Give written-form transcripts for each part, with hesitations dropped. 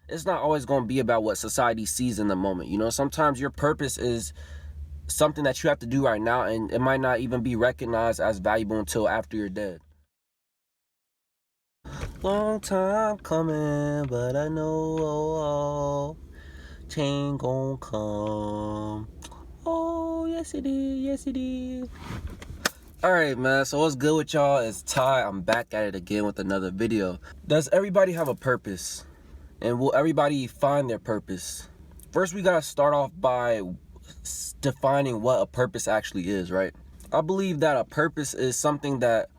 It's not always going to be about what society sees in the moment. You know, sometimes your purpose is something that you have to do right now, and it might not even be recognized as valuable until after you're dead. Long time coming, but I know change gon' come. Oh, yes it is, yes it is. Alright, man, so what's good with y'all? It's Ty. I'm back at it again with another video. Does everybody have a purpose? And will everybody find their purpose? First, we gotta start off by defining what a purpose actually is, right? I believe that a purpose is something that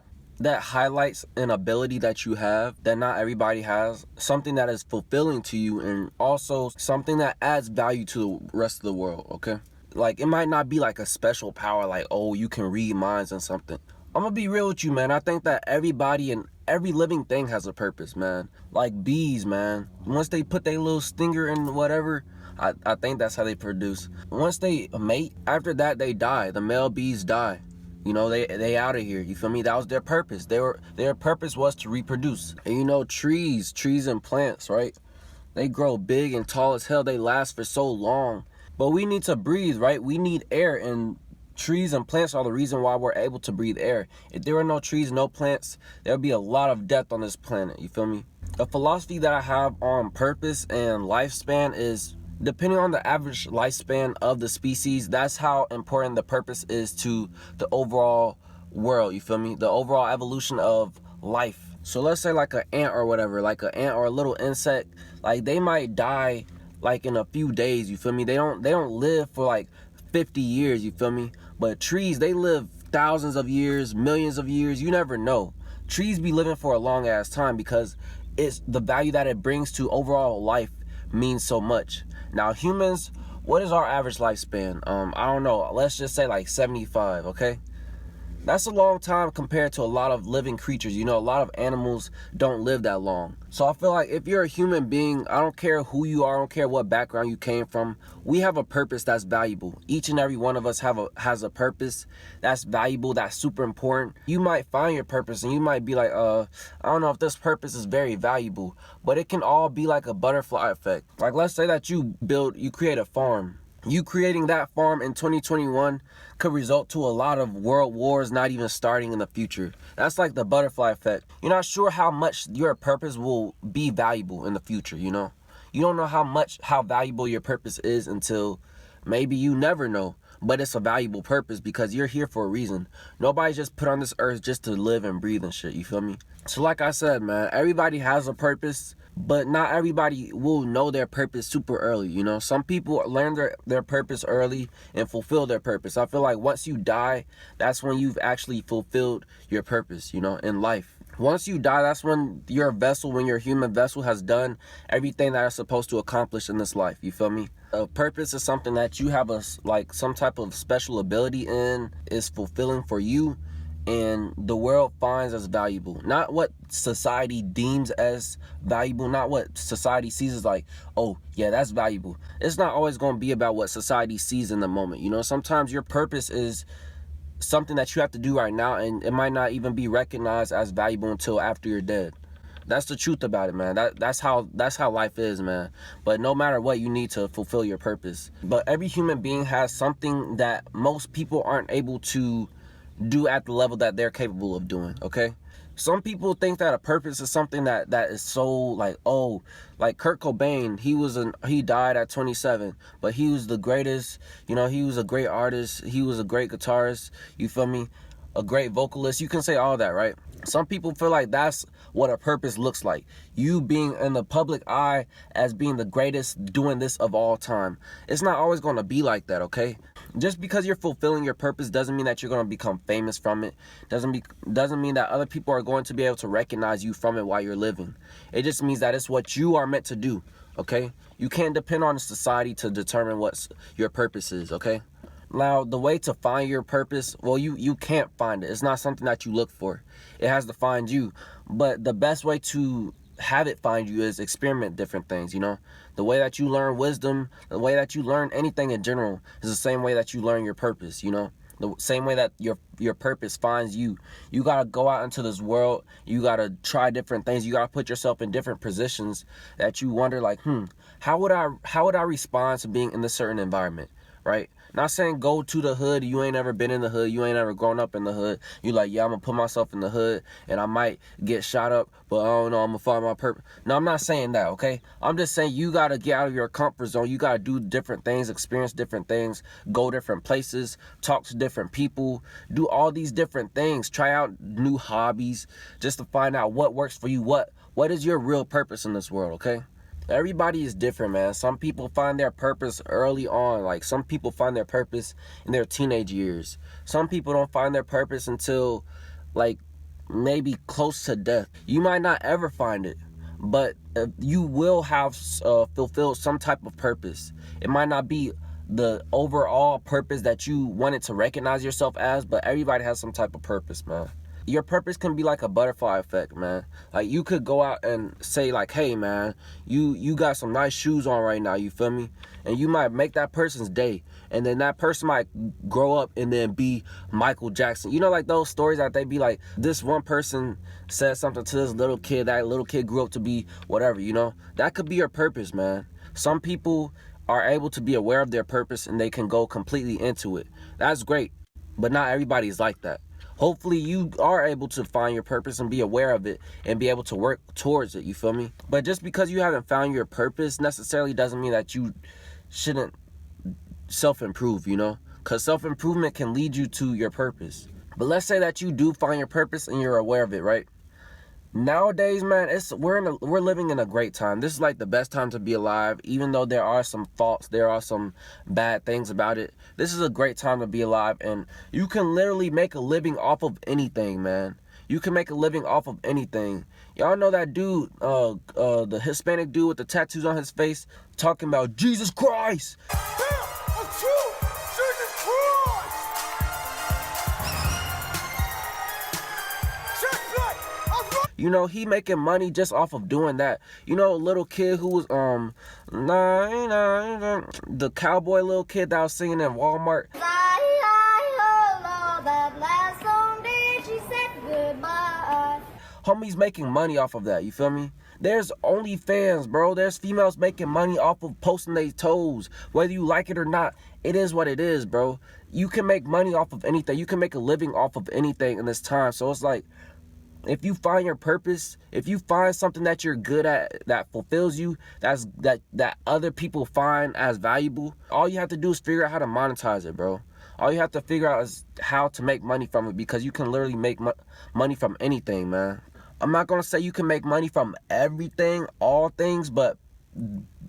highlights an ability that you have that not everybody has, something that is fulfilling to you, and also something that adds value to the rest of the world, okay? Like, it might not be like a special power, like, oh, you can read minds and something. I'm gonna be real with you, man. I think that everybody and every living thing has a purpose, man. Like bees, man. Once they put their little stinger in whatever, I think that's how they produce. Once they mate, after that they die. The male bees die. You know, they out of here. You feel me? That was their purpose. Their purpose was to reproduce. And you know, trees and plants, right? They grow big and tall as hell. They last for so long. But we need to breathe, right? We need air, and trees and plants are the reason why we're able to breathe air. If there were no trees, no plants, there would be a lot of death on this planet. You feel me? A philosophy that I have on purpose and lifespan is, depending on the average lifespan of the species, that's how important the purpose is to the overall world. You feel me? The overall evolution of life. So let's say like an ant or whatever, like an ant or a little insect, like they might die like in a few days. You feel me? They don't live for like 50 years. You feel me? But trees, they live thousands of years, millions of years. You never know. Trees be living for a long ass time because it's the value that it brings to overall life means so much. Now humans, what is our average lifespan? I don't know. Let's just say like 75, okay? That's a long time compared to a lot of living creatures. You know, a lot of animals don't live that long. So I feel like if you're a human being, I don't care who you are, I don't care what background you came from, we have a purpose that's valuable. Each and every one of us has a purpose that's valuable, that's super important. You might find your purpose and you might be like, I don't know if this purpose is very valuable, but it can all be like a butterfly effect. Like, let's say that you create a farm. You creating that farm in 2021 could result to a lot of world wars not even starting in the future. That's like the butterfly effect. You're not sure how much your purpose will be valuable in the future, you know? You don't know how valuable your purpose is until maybe you never know. But it's a valuable purpose because you're here for a reason. Nobody's just put on this earth just to live and breathe and shit, you feel me? So like I said, man, everybody has a purpose, but not everybody will know their purpose super early, you know? Some people learn their purpose early and fulfill their purpose. I feel like once you die, that's when you've actually fulfilled your purpose, you know, in life. Once you die, that's when your human vessel has done everything that it's supposed to accomplish in this life, you feel me? A purpose is something that you have some type of special ability in, is fulfilling for you, and the world finds as valuable. Not what society deems as valuable, not what society sees as like, oh yeah, that's valuable. It's not always going to be about what society sees in the moment, you know? Sometimes your purpose is something that you have to do right now, and it might not even be recognized as valuable until after you're dead. That's the truth about it, man. That's how life is, man. But no matter what, you need to fulfill your purpose. But every human being has something that most people aren't able to do at the level that they're capable of doing, okay? Some people think that a purpose is something that is so like, oh, like Kurt Cobain, he died at 27, but he was the greatest, you know, he was a great artist, he was a great guitarist, you feel me? A great vocalist. You can say all that, right? Some people feel like that's what a purpose looks like. You being in the public eye as being the greatest, doing this of all time. It's not always going to be like that, okay? Just because you're fulfilling your purpose doesn't mean that you're going to become famous from it. Doesn't mean that other people are going to be able to recognize you from it while you're living. It just means that it's what you are meant to do, okay? You can't depend on society to determine what your purpose is, okay? Now, the way to find your purpose, well, you can't find it. It's not something that you look for. It has to find you. But the best way to have it find you is experiment different things, you know? The way that you learn wisdom, the way that you learn anything in general is the same way that you learn your purpose, you know? The same way that your purpose finds you. You gotta go out into this world. You gotta try different things. You gotta put yourself in different positions that you wonder like, how would I respond to being in this certain environment, right? Not saying go to the hood. You ain't ever been in the hood. You ain't ever grown up in the hood. You like, yeah, I'm gonna put myself in the hood and I might get shot up, but I don't know, I'm gonna find my purpose. No, I'm not saying that, okay? I'm just saying you gotta get out of your comfort zone. You gotta do different things, experience different things, go different places, talk to different people, do all these different things, try out new hobbies just to find out what works for you. What is your real purpose in this world, okay? Everybody is different, man. Some people find their purpose early on. Like, some people find their purpose in their teenage years. Some people don't find their purpose until, like, maybe close to death. You might not ever find it, but you will have fulfilled some type of purpose. It might not be the overall purpose that you wanted to recognize yourself as, but everybody has some type of purpose, man. Your purpose can be like a butterfly effect, man. Like, you could go out and say like, hey man, you got some nice shoes on right now, you feel me? And you might make that person's day, and then that person might grow up and then be Michael Jackson. You know, like those stories that they be like, this one person said something to this little kid, that little kid grew up to be whatever, you know? That could be your purpose, man. Some people are able to be aware of their purpose and they can go completely into it. That's great, but not everybody is like that. Hopefully you are able to find your purpose and be aware of it and be able to work towards it, you feel me? But just because you haven't found your purpose necessarily doesn't mean that you shouldn't self-improve, you know? Because self-improvement can lead you to your purpose. But let's say that you do find your purpose and you're aware of it, right? Nowadays, man, we're living in a great time. This is like the best time to be alive, even though there are some faults, there are some bad things about it. This is a great time to be alive, and you can literally make a living off of anything, man. You can make a living off of anything. Y'all know that dude, the Hispanic dude with the tattoos on his face, talking about Jesus Christ. You know, he making money just off of doing that. You know, a little kid who was, the cowboy little kid that was singing in Walmart. Homie's making money off of that, you feel me? There's OnlyFans, bro. There's females making money off of posting their toes. Whether you like it or not, it is what it is, bro. You can make money off of anything. You can make a living off of anything in this time. So it's like, if you find your purpose, if you find something that you're good at, that fulfills you, that other people find as valuable, all you have to do is figure out how to monetize it, bro. All you have to figure out is how to make money from it, because you can literally make money from anything, man. I'm not going to say you can make money from everything, all things, but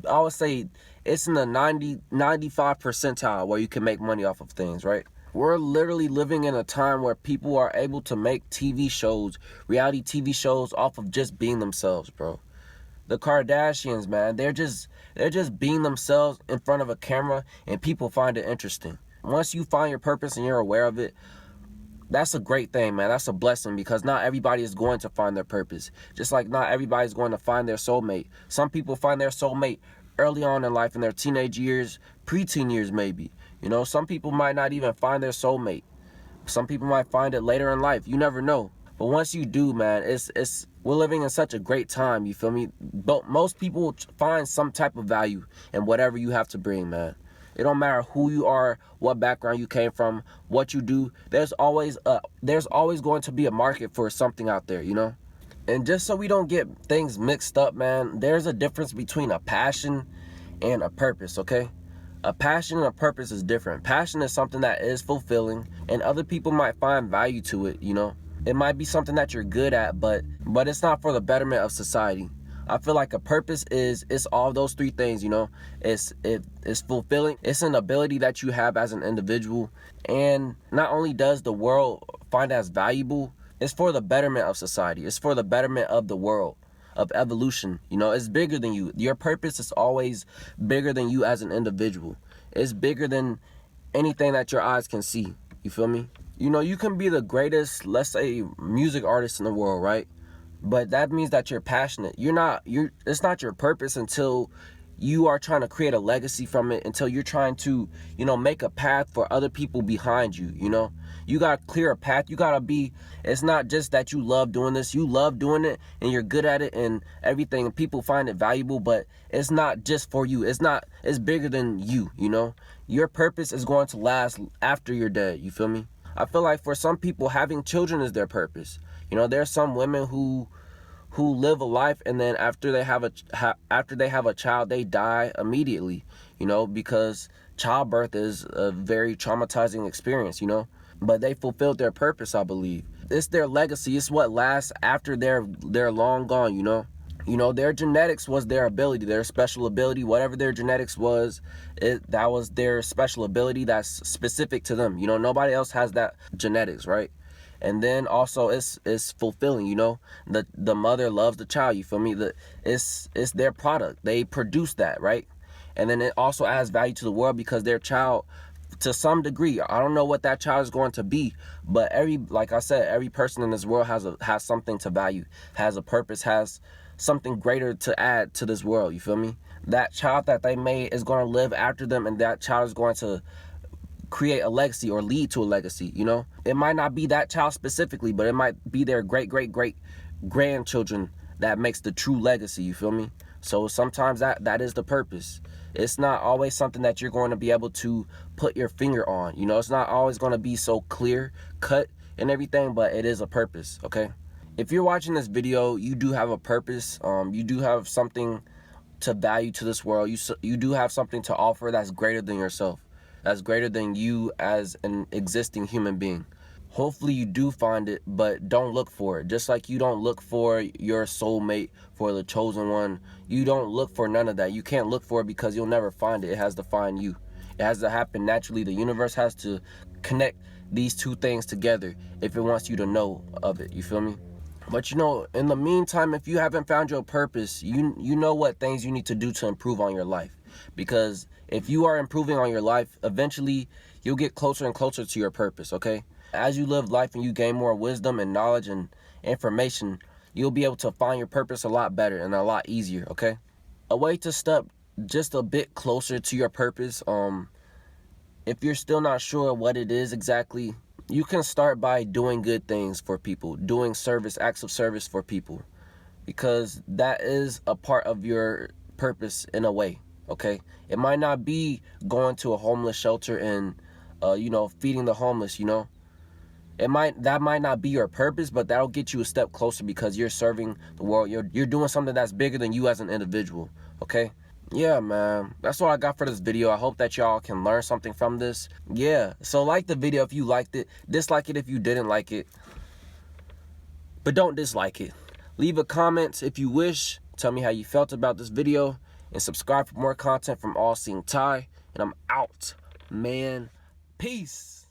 I would say it's in the 95 percentile where you can make money off of things, right? We're literally living in a time where people are able to make TV shows, reality TV shows, off of just being themselves, bro. The Kardashians, man, they're just being themselves in front of a camera, and people find it interesting. Once you find your purpose and you're aware of it, that's a great thing, man. That's a blessing, because not everybody is going to find their purpose. Just like not everybody's going to find their soulmate. Some people find their soulmate early on in life, in their teenage years, preteen years maybe. You know, some people might not even find their soulmate. Some people might find it later in life. You never know. But once you do, man, we're living in such a great time, you feel me? But most people find some type of value in whatever you have to bring, man. It don't matter who you are, what background you came from, what you do. There's always going to be a market for something out there, you know? And just so we don't get things mixed up, man, there's a difference between a passion and a purpose, okay? A passion and a purpose is different. Passion is something that is fulfilling, and other people might find value to it, you know? It might be something that you're good at, but it's not for the betterment of society. I feel like a purpose it's all those three things, you know? It's fulfilling. It's an ability that you have as an individual, and not only does the world find as valuable, it's for the betterment of society. It's for the betterment of the world, of evolution. You know, it's bigger than you. Your purpose is always bigger than you as an individual. It's bigger than anything that your eyes can see. You feel me? You know, you can be the greatest, let's say, music artist in the world, right? But that means that you're passionate. It's not your purpose until you are trying to create a legacy from it, until you're trying to, you know, make a path for other people behind you. You know, you got to clear a path. You got to be, it's not just that you love doing this, you love doing it and you're good at it and everything, and people find it valuable, but it's not just for you. It's bigger than you. You know, your purpose is going to last after you're dead. You feel me? I feel like for some people, having children is their purpose. You know, there's some women who live a life, and then after they have a child, they die immediately, you know, because childbirth is a very traumatizing experience, you know, but they fulfilled their purpose, I believe. It's their legacy. It's what lasts after they're long gone, you know. You know, their genetics was their ability, their special ability, whatever their genetics was, that was their special ability that's specific to them. You know, nobody else has that genetics, right? And then also it's fulfilling, you know. The mother loves the child, you feel me? It's their product. They produce that, right? And then it also adds value to the world, because their child, to some degree, I don't know what that child is going to be, but like I said, every person in this world has something to value, has a purpose, has something greater to add to this world, you feel me? That child that they made is going to live after them, and that child is going to create a legacy or lead to a legacy, you know? It might not be that child specifically, but it might be their great grandchildren that makes the true legacy, you feel me? So sometimes that is the purpose. It's not always something that you're going to be able to put your finger on, you know? It's not always going to be so clear cut and everything, but it is a purpose, okay? If you're watching this video, you do have a purpose. You do have something to value to this world. You do have something to offer that's greater than yourself, that's greater than you as an existing human being. Hopefully you do find it, but don't look for it. Just like you don't look for your soulmate, for the chosen one, you don't look for none of that. You can't look for it, because you'll never find it. It has to find you. It has to happen naturally. The universe has to connect these two things together if it wants you to know of it. You feel me? But you know, in the meantime, if you haven't found your purpose, you know what things you need to do to improve on your life. Because if you are improving on your life, eventually you'll get closer and closer to your purpose, okay? As you live life and you gain more wisdom and knowledge and information, you'll be able to find your purpose a lot better and a lot easier, okay? A way to step just a bit closer to your purpose, if you're still not sure what it is exactly, you can start by doing good things for people, doing acts of service for people, because that is a part of your purpose in a way, okay? It might not be going to a homeless shelter and, you know, feeding the homeless, you know? That might not be your purpose, but that'll get you a step closer, because you're serving the world. You're doing something that's bigger than you as an individual, okay? Yeah, man, that's all I got for this video. I hope that y'all can learn something from this. Yeah, so like the video if you liked it, dislike it if you didn't like it, but don't dislike it. Leave a comment if you wish, tell me how you felt about this video, and subscribe for more content from All Seeing Ty. And I'm out, man. Peace.